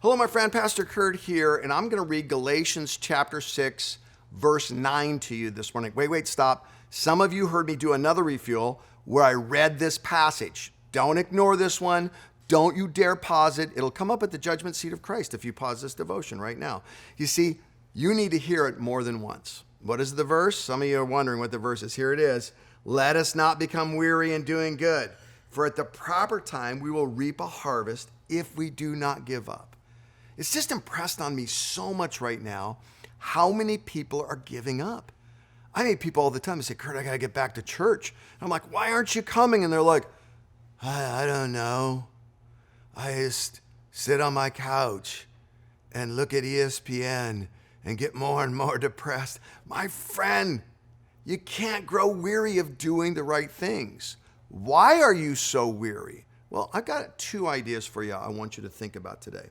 Hello, my friend, Pastor Curt here, and I'm going to read Galatians chapter 6, verse 9 to you this morning. Wait, stop. Some of you heard me do another refuel where I read this passage. Don't ignore this one. Don't you dare pause it. It'll come up at the judgment seat of Christ if you pause this devotion right now. You see, you need to hear it more than once. What is the verse? Some of you are wondering what the verse is. Here it is. Let us not become weary in doing good, for at the proper time we will reap a harvest if we do not give up. It's just impressed on me so much right now how many people are giving up. I meet people all the time. They say, Curt, I got to get back to church. And I'm like, why aren't you coming? And they're like, I don't know. I just sit on my couch and look at ESPN and get more and more depressed. My friend, you can't grow weary of doing the right things. Why are you so weary? Well, I've got two ideas for you I want you to think about today.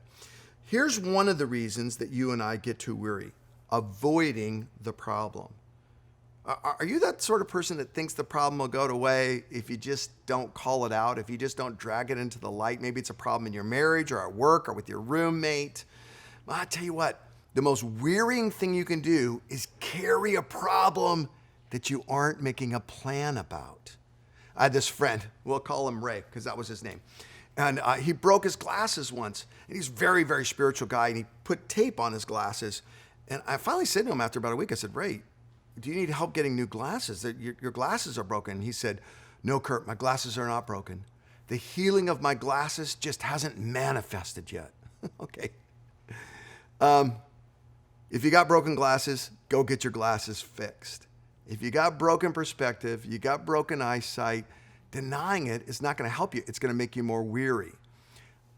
Here's one of the reasons that you and I get too weary: avoiding the problem. Are you that sort of person that thinks the problem will go away if you just don't call it out, if you just don't drag it into the light? Maybe it's a problem in your marriage or at work or with your roommate. Well, I tell you what, the most wearying thing you can do is carry a problem that you aren't making a plan about. I had this friend, we'll call him Ray because that was his name. And he broke his glasses once. And he's a very, very spiritual guy, and he put tape on his glasses. And I finally said to him after about a week, I said, Ray, do you need help getting new glasses? Your glasses are broken. And he said, no, Curt, my glasses are not broken. The healing of my glasses just hasn't manifested yet. Okay. If you got broken glasses, go get your glasses fixed. If you got broken perspective, you got broken eyesight, denying it is not going to help you. It's going to make you more weary.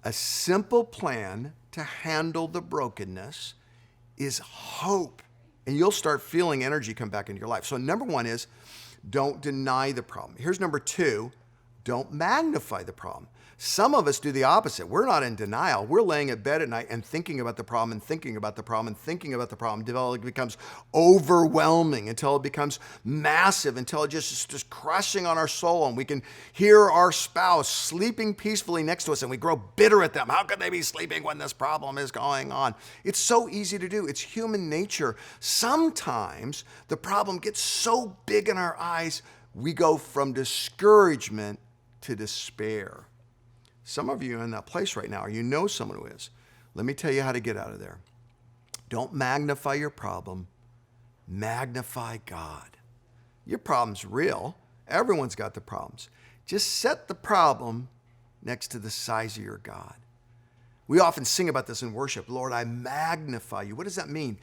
A simple plan to handle the brokenness is hope. And you'll start feeling energy come back into your life. So number one is don't deny the problem. Here's number two, don't magnify the problem. Some of us do the opposite. We're not in denial. We're laying in bed at night and thinking about the problem and thinking about the problem and thinking about the problem until it becomes overwhelming, until it becomes massive, until it just crushing on our soul, and we can hear our spouse sleeping peacefully next to us and we grow bitter at them. How could they be sleeping when this problem is going on? It's so easy to do. It's human nature. Sometimes the problem gets so big in our eyes, we go from discouragement to despair. Some of you are in that place right now, or you know someone who is. Let me tell you how to get out of there. Don't magnify your problem. Magnify God. Your problem's real. Everyone's got the problems. Just set the problem next to the size of your God. We often sing about this in worship. Lord, I magnify you. What does that mean?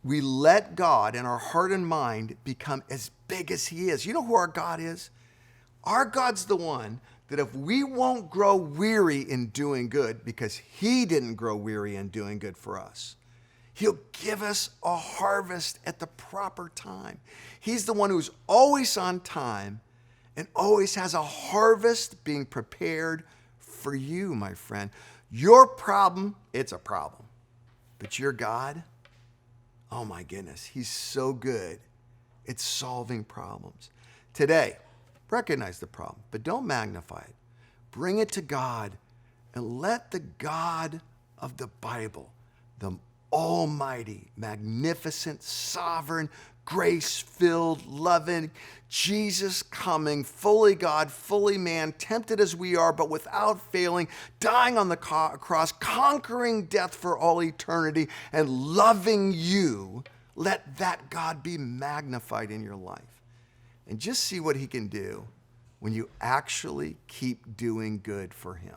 We let God in our heart and mind become as big as he is. You know who our God is? Our God's the one that if we won't grow weary in doing good because he didn't grow weary in doing good for us, he'll give us a harvest at the proper time. He's the one who's always on time and always has a harvest being prepared for you, my friend. Your problem, it's a problem. But your God, oh my goodness, he's so good at solving problems. Today, recognize the problem, but don't magnify it. Bring it to God and let the God of the Bible, the almighty, magnificent, sovereign, grace-filled, loving, Jesus coming, fully God, fully man, tempted as we are, but without failing, dying on the cross, conquering death for all eternity, and loving you, let that God be magnified in your life. And just see what he can do when you actually keep doing good for him.